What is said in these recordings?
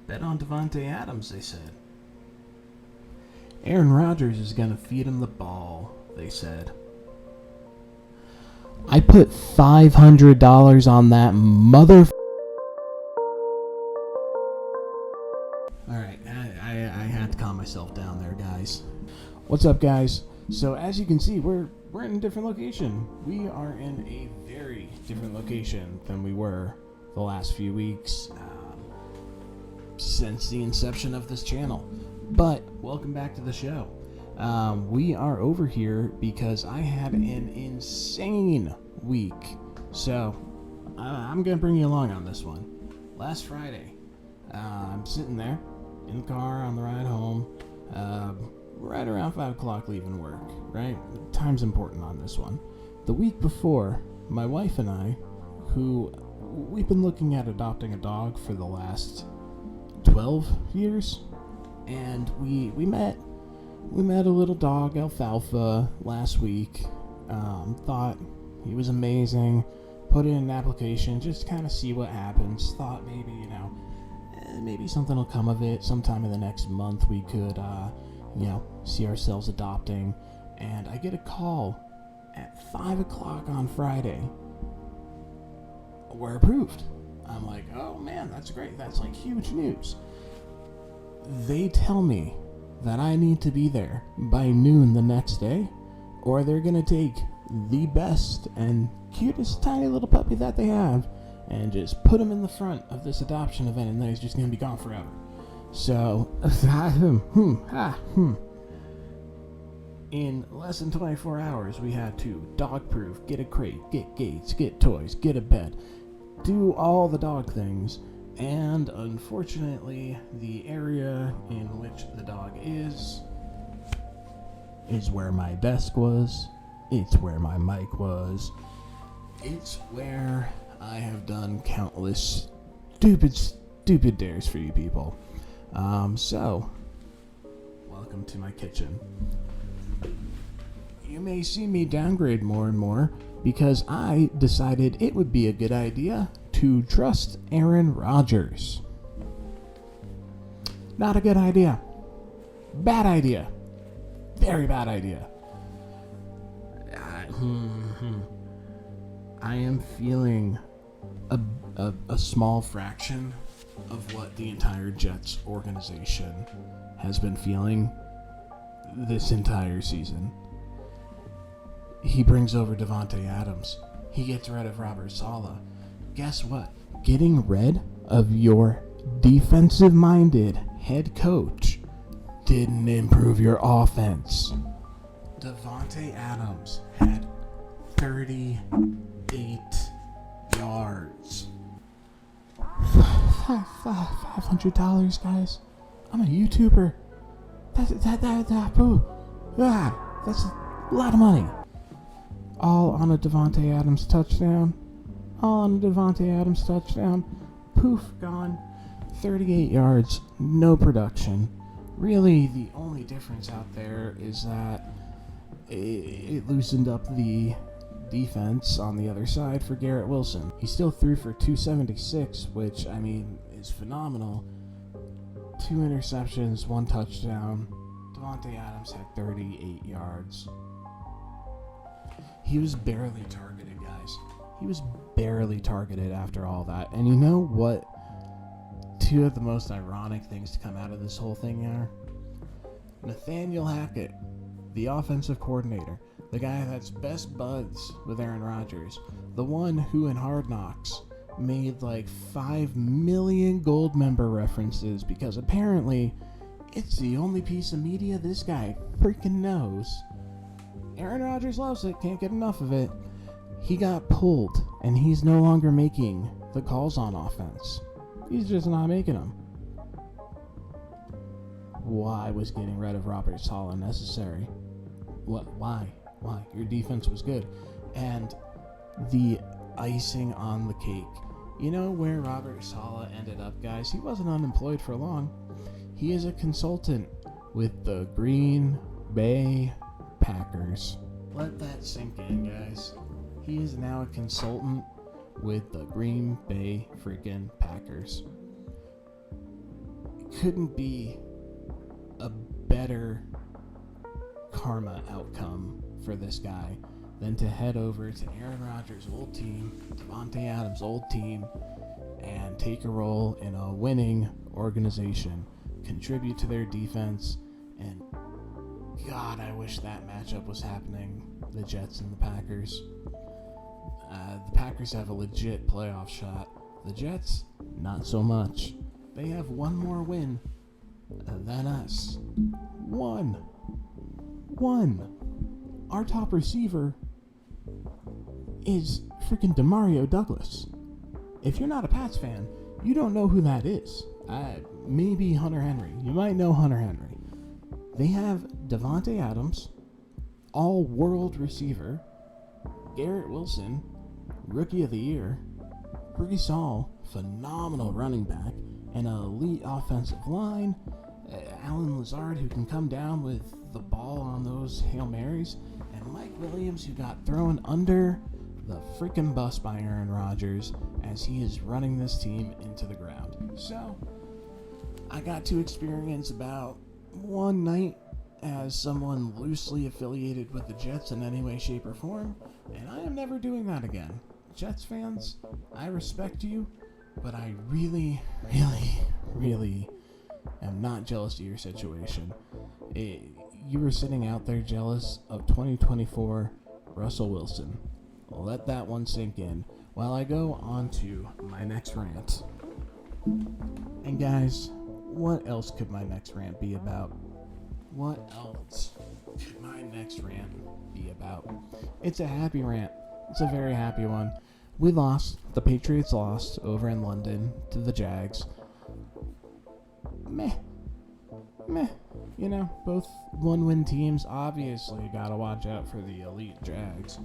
Bet on Davante Adams, they said. Aaron Rodgers is going to feed him the ball, they said. I put $500 on that mother... Alright, I had to calm myself down there, guys. What's up, guys? So, as you can see, we're in a different location. We are in a very different location than we were the last few weeks since the inception of this channel. But, welcome back to the show. We are over here because I had an insane week. So, I'm going to bring you along on this one. Last Friday, I'm sitting there in the car on the ride home, right around 5 o'clock leaving work, right? Time's important on this one. The week before, my wife and I, who we've been looking at adopting a dog for the last 12 years, and we met a little dog, Alfalfa, last week. Thought he was amazing. Put in an application just to kind of see what happens. Thought maybe, maybe something will come of it. Sometime in the next month we could, see ourselves adopting. And I get a call at 5 o'clock on Friday. We're approved. I'm like, oh man, that's great. That's like huge news. They tell me that I need to be there by noon the next day, or they're going to take the best and cutest tiny little puppy that they have and just put him in the front of this adoption event, and then he's just going to be gone forever. So, in less than 24 hours, we had to dog-proof, get a crate, get gates, get toys, get a bed, do all the dog things. And unfortunately, the area in which the dog is where my desk was, it's where my mic was, it's where I have done countless stupid dares for you people. So, welcome to my kitchen. You may see me downgrade more and more because I decided it would be a good idea to trust Aaron Rodgers. Not a good idea. Bad idea. Very bad idea. I am feeling a small fraction of what the entire Jets organization has been feeling this entire season. He brings over Davante Adams. He gets rid of Robert Saleh. Guess what? Getting rid of your defensive-minded head coach didn't improve your offense. Davante Adams had 38 yards. $500, guys. I'm a YouTuber. That's a lot of money. All on a Davante Adams touchdown. Poof, gone. 38 yards, no production. Really, the only difference out there is that it loosened up the defense on the other side for Garrett Wilson. He still threw for 276, which, is phenomenal. 2 interceptions, 1 touchdown. Davante Adams had 38 yards. He was barely targeted, guys. He was barely targeted after all that. And you know what? 2 of the most ironic things to come out of this whole thing are? Nathaniel Hackett, the offensive coordinator, the guy that's best buds with Aaron Rodgers, the one who in Hard Knocks made like 5 million gold member references because apparently it's the only piece of media this guy freaking knows. Aaron Rodgers loves it, can't get enough of it. He got pulled, and he's no longer making the calls on offense. He's just not making them. Why was getting rid of Robert Saleh necessary? Why? Your defense was good. And the icing on the cake. You know where Robert Saleh ended up, guys? He wasn't unemployed for long. He is a consultant with the Green Bay Packers. Let that sink in, guys. He is now a consultant with the Green Bay freaking Packers. couldn't be a better karma outcome for this guy than to head over to Aaron Rodgers' old team, Davante Adams' old team, and take a role in a winning organization, contribute to their defense, and God, I wish that matchup was happening, the Jets and the Packers. The Packers have a legit playoff shot. The Jets, not so much. They have one more win than us. One. Our top receiver is freaking Demario Douglas. If you're not a Pats fan, you don't know who that is. Maybe Hunter Henry. You might know Hunter Henry. They have Davante Adams, all-world receiver, Garrett Wilson, Rookie of the Year, Breece Hall, phenomenal running back, an elite offensive line, Alan Lazard, who can come down with the ball on those Hail Marys, and Mike Williams, who got thrown under the freaking bus by Aaron Rodgers as he is running this team into the ground. So, I got to experience about one night as someone loosely affiliated with the Jets in any way, shape, or form, and I am never doing that again. Jets fans, I respect you, but I really am not jealous of your situation. You were sitting out there jealous of 2024 Russell Wilson. Let that one sink in while I go on to my next rant. And guys, what else could my next rant be about? What else could my next rant be about? It's a happy rant. It's a very happy one. We lost. The Patriots lost over in London to the Jags. Meh. You know, both one-win teams. Obviously, gotta watch out for the elite Jags.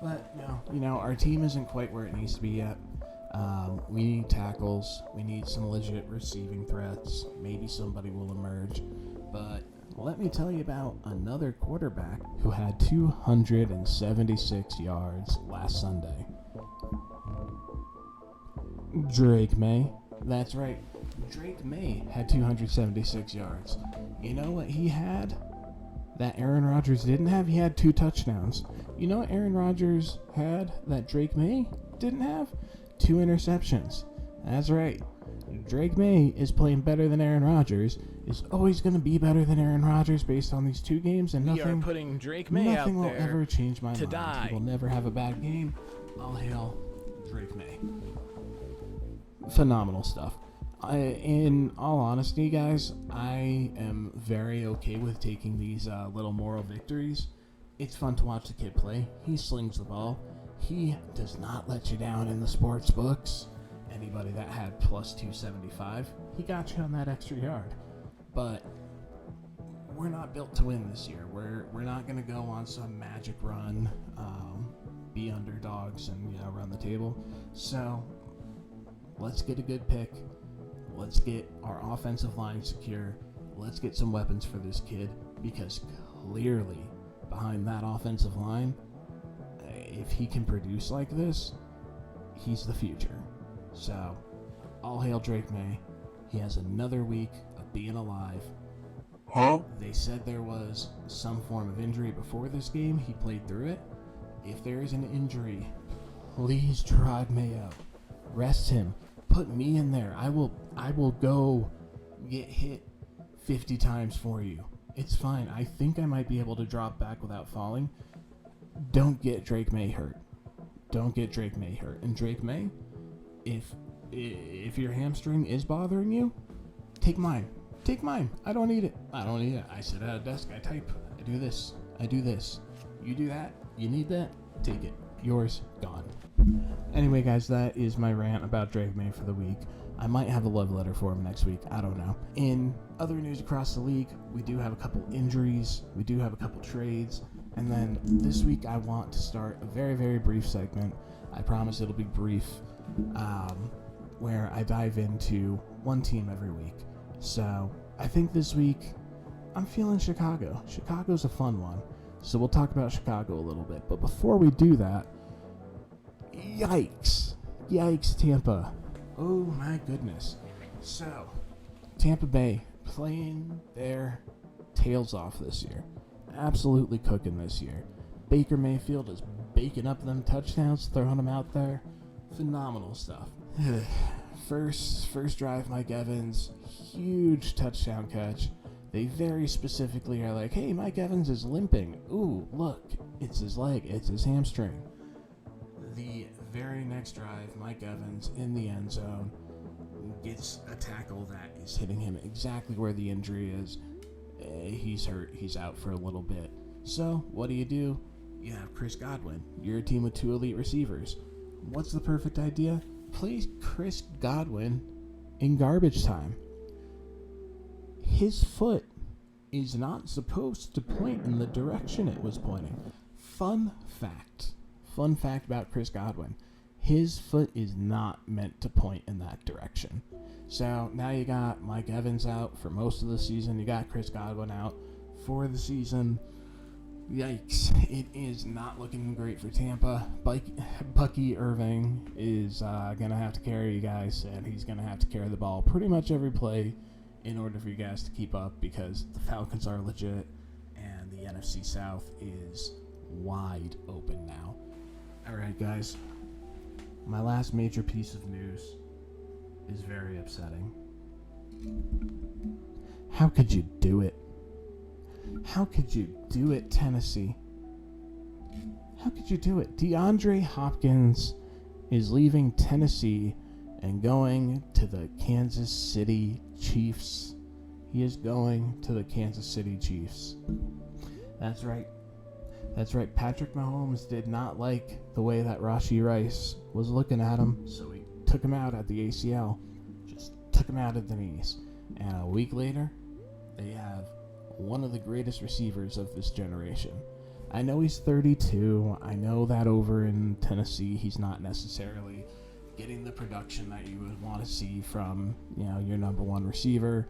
But, our team isn't quite where it needs to be yet. We need tackles. We need some legit receiving threats. Maybe somebody will emerge. But let me tell you about another quarterback who had 276 yards last Sunday. Drake Maye. That's right. Drake Maye had 276 yards. You know what he had that Aaron Rodgers didn't have? He had 2 touchdowns. You know what Aaron Rodgers had that Drake Maye didn't have? 2 interceptions. That's right. Drake Maye is playing better than Aaron Rodgers, is always going to be better than Aaron Rodgers based on these 2 games, and we are putting Drake Maye out there will ever change my to mind. die. He will never have a bad game. All hail Drake Maye. Phenomenal stuff. In all honesty, guys, I am very okay with taking these little moral victories. It's fun to watch the kid play. He slings the ball. He does not let you down in the sports books. Anybody that had plus 275, he got you on that extra yard. But we're not built to win this year. We're not going to go on some magic run, be underdogs, and run the table. So let's get a good pick. Let's get our offensive line secure. Let's get some weapons for this kid, because clearly behind that offensive line, if he can produce like this, he's the future. So, all hail Drake Maye. He has another week of being alive. They said there was some form of injury before this game. He played through it. If there is an injury, please drag Maye out. Rest him. Put me in there. I will go get hit 50 times for you. It's fine. I think I might be able to drop back without falling. Don't get Drake Maye hurt. Don't get Drake Maye hurt. And Drake Maye, if your hamstring is bothering you, take mine. Take mine. I don't need it. I sit at a desk. I type. I do this. You do that. You need that. Take it. Yours, gone. Anyway, guys, that is my rant about Drake Maye for the week. I might have a love letter for him next week. I don't know. In other news across the league, we do have a couple injuries. We do have a couple trades. And then this week, I want to start a very, very brief segment. I promise it'll be brief, where I dive into one team every week. So I think this week, I'm feeling Chicago. Chicago's a fun one. So we'll talk about Chicago a little bit. But before we do that, yikes, Tampa. Oh my goodness. So, Tampa Bay playing their tails off this year. Absolutely cooking this year. Baker Mayfield is baking up them touchdowns, throwing them out there. Phenomenal stuff. First drive, Mike Evans, huge touchdown catch. They very specifically are like, hey, Mike Evans is limping. Ooh, look, it's his leg, it's his hamstring. The very next drive, Mike Evans in the end zone gets a tackle that is hitting him exactly where the injury is. He's hurt, he's out for a little bit. So, what do? You have Chris Godwin. You're a team with 2 elite receivers. What's the perfect idea? Play Chris Godwin in garbage time. His foot is not supposed to point in the direction it was pointing. Fun fact about Chris Godwin. His foot is not meant to point in that direction. So now you got Mike Evans out for most of the season. You got Chris Godwin out for the season. Yikes. It is not looking great for Tampa. Bucky Irving is going to have to carry you guys, and he's going to have to carry the ball pretty much every play in order for you guys to keep up, because the Falcons are legit and the NFC South is wide open now. Alright guys, my last major piece of news is very upsetting. How could you do it? How could you do it, Tennessee? How could you do it? DeAndre Hopkins is leaving Tennessee and going to the Kansas City Chiefs. He is going to the Kansas City Chiefs. That's right. Patrick Mahomes did not like the way that Rashee Rice was looking at him, so he took him out at the ACL. Just took him out at the knees. And a week later, they have one of the greatest receivers of this generation. I know he's 32. I know that over in Tennessee, he's not necessarily getting the production that you would want to see from, your number one receiver.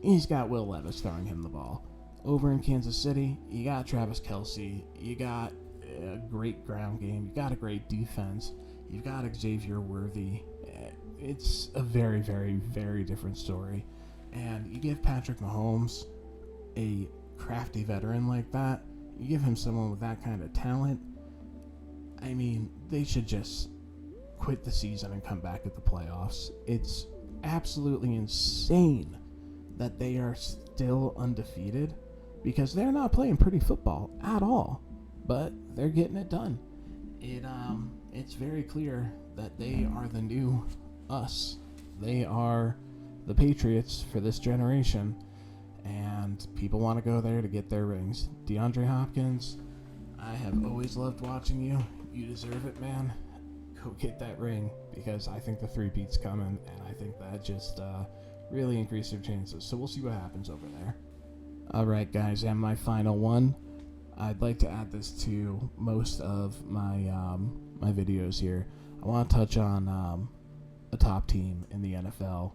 He's got Will Levis throwing him the ball. Over in Kansas City, you got Travis Kelce. You got a great ground game. You got a great defense. You've got Xavier Worthy. It's a very, very, very different story. And you give Patrick Mahomes a crafty veteran like that, you give him someone with that kind of talent, I mean, they should just quit the season and come back at the playoffs. It's absolutely insane that they are still undefeated, because they're not playing pretty football at all, but they're getting it done. It's very clear that they are the new us. They are the Patriots for this generation, and people want to go there to get their rings. DeAndre Hopkins, I have always loved watching you. You deserve it, man. Go get that ring, because I think the three-peat's coming, and I think that just really increased your chances. So we'll see what happens over there. Alright guys, and my final one. I'd like to add this to most of my my videos here. I want to touch on a top team in the NFL,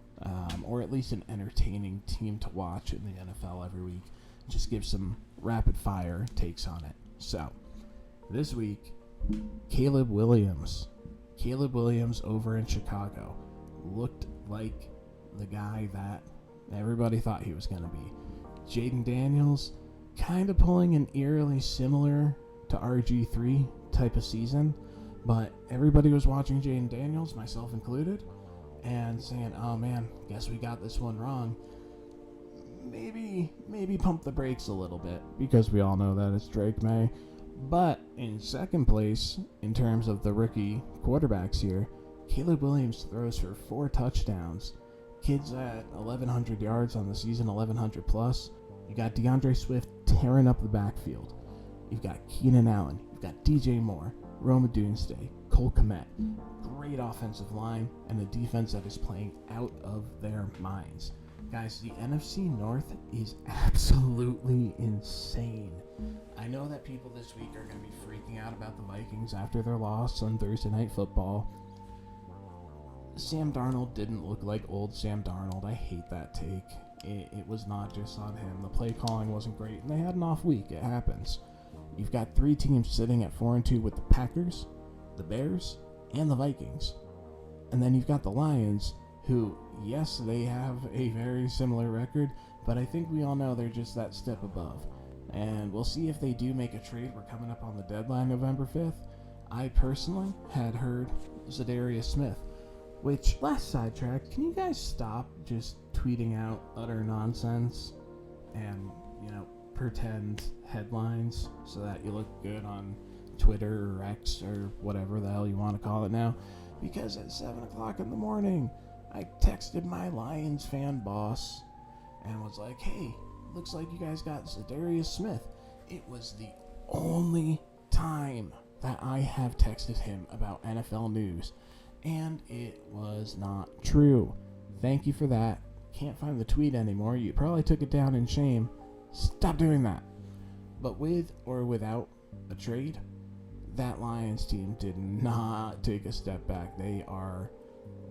or at least an entertaining team to watch in the NFL every week. Just give some rapid fire takes on it. So, this week, Caleb Williams over in Chicago looked like the guy that everybody thought he was going to be. Jaden Daniels kind of pulling an eerily similar to RG3 type of season, but everybody was watching Jaden Daniels, myself included, and saying, oh man, guess we got this one wrong. Maybe pump the brakes a little bit, because we all know that it's Drake Maye. But in second place, in terms of the rookie quarterbacks here, Caleb Williams throws for 4 touchdowns. Kid's at 1,100 yards on the season, 1,100 plus. You got DeAndre Swift tearing up the backfield. You've got Keenan Allen. You've got DJ Moore, Rome Odunze, Cole Kmet. Great offensive line, and a defense that is playing out of their minds. Guys, the NFC North is absolutely insane. I know that people this week are going to be freaking out about the Vikings after their loss on Thursday Night Football. Sam Darnold didn't look like old Sam Darnold. I hate that take. It was not just on him. The play calling wasn't great, and they had an off week. It happens. You've got 3 teams sitting at 4-2 with the Packers, the Bears, and the Vikings. And then you've got the Lions, who, yes, they have a very similar record, but I think we all know they're just that step above. And we'll see if they do make a trade. We're coming up on the deadline November 5th. I personally had heard Zadarius Smith, which, last sidetrack, can you guys stop just tweeting out utter nonsense and, pretend headlines so that you look good on Twitter or X or whatever the hell you want to call it now? Because at 7 o'clock in the morning, I texted my Lions fan boss and was like, hey, looks like you guys got Zadarius Smith. It was the only time that I have texted him about NFL news, and it was not true. Thank you for that. Can't find the tweet anymore. You probably took it down in shame. Stop doing that. But with or without a trade, that Lions team did not take a step back. They are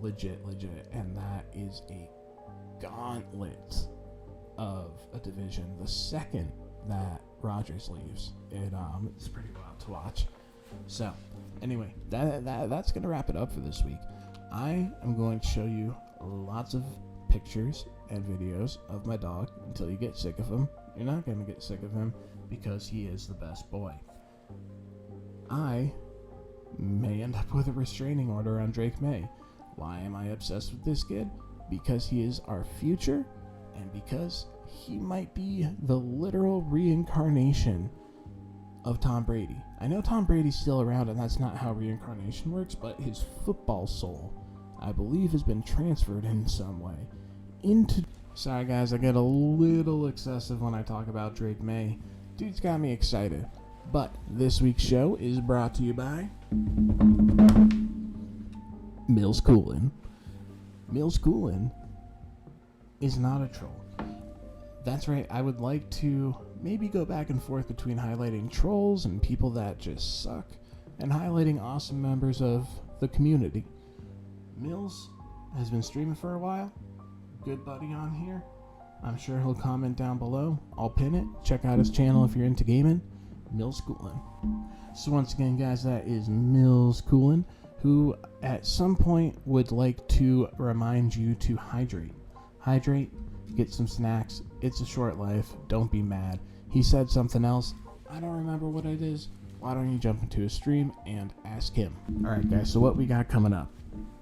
legit, and that is a gauntlet of a division. The second that Rodgers leaves, it's pretty wild to watch. So, anyway, that's going to wrap it up for this week. I am going to show you lots of pictures and videos of my dog until you get sick of him. You're not going to get sick of him because he is the best boy. I may end up with a restraining order on Drake Maye. Why am I obsessed with this kid? Because he is our future, and because he might be the literal reincarnation of Tom Brady. I know Tom Brady's still around, and that's not how reincarnation works, but his football soul, I believe, has been transferred in some way into... Sorry guys, I get a little excessive when I talk about Drake Maye. Dude's got me excited. But this week's show is brought to you by Mills Coolin. Mills Coolin is not a troll. That's right, I would like to maybe go back and forth between highlighting trolls and people that just suck and highlighting awesome members of the community. Mills has been streaming for a while. Good buddy on here. I'm sure he'll comment down below. I'll pin it. Check out his channel if you're into gaming. Mills Coolin. So once again, guys, that is Mills Coolin, who at some point would like to remind you to hydrate. Hydrate, get some snacks. It's a short life. Don't be mad. He said something else. I don't remember what it is. Why don't you jump into his stream and ask him? Alright, guys, so what we got coming up?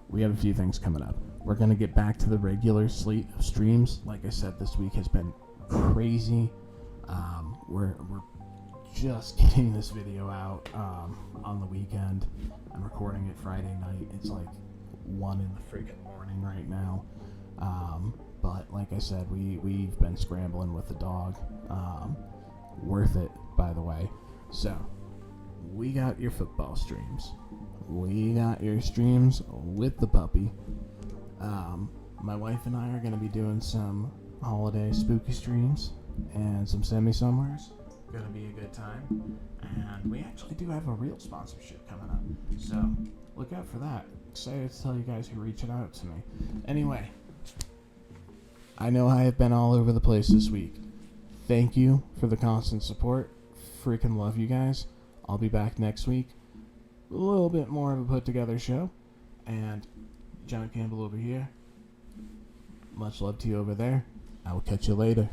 We have a few things coming up. We're going to get back to the regular slate of streams. Like I said, this week has been crazy. We're just getting this video out on the weekend. I'm recording it Friday night. It's like 1 in the freaking morning right now. But like I said, we've been scrambling with the dog. Worth it, by the way. So, we got your football streams. We got your streams with the puppy. My wife and I are going to be doing some holiday spooky streams and some semi-somewheres. Going to be a good time. And we actually do have a real sponsorship coming up. So, look out for that. Excited to tell you guys who are reaching out to me. Anyway, I know I have been all over the place this week. Thank you for the constant support. Freaking love you guys. I'll be back next week. A little bit more of a put-together show. And John Campbell over here. Much love to you over there. I will catch you later.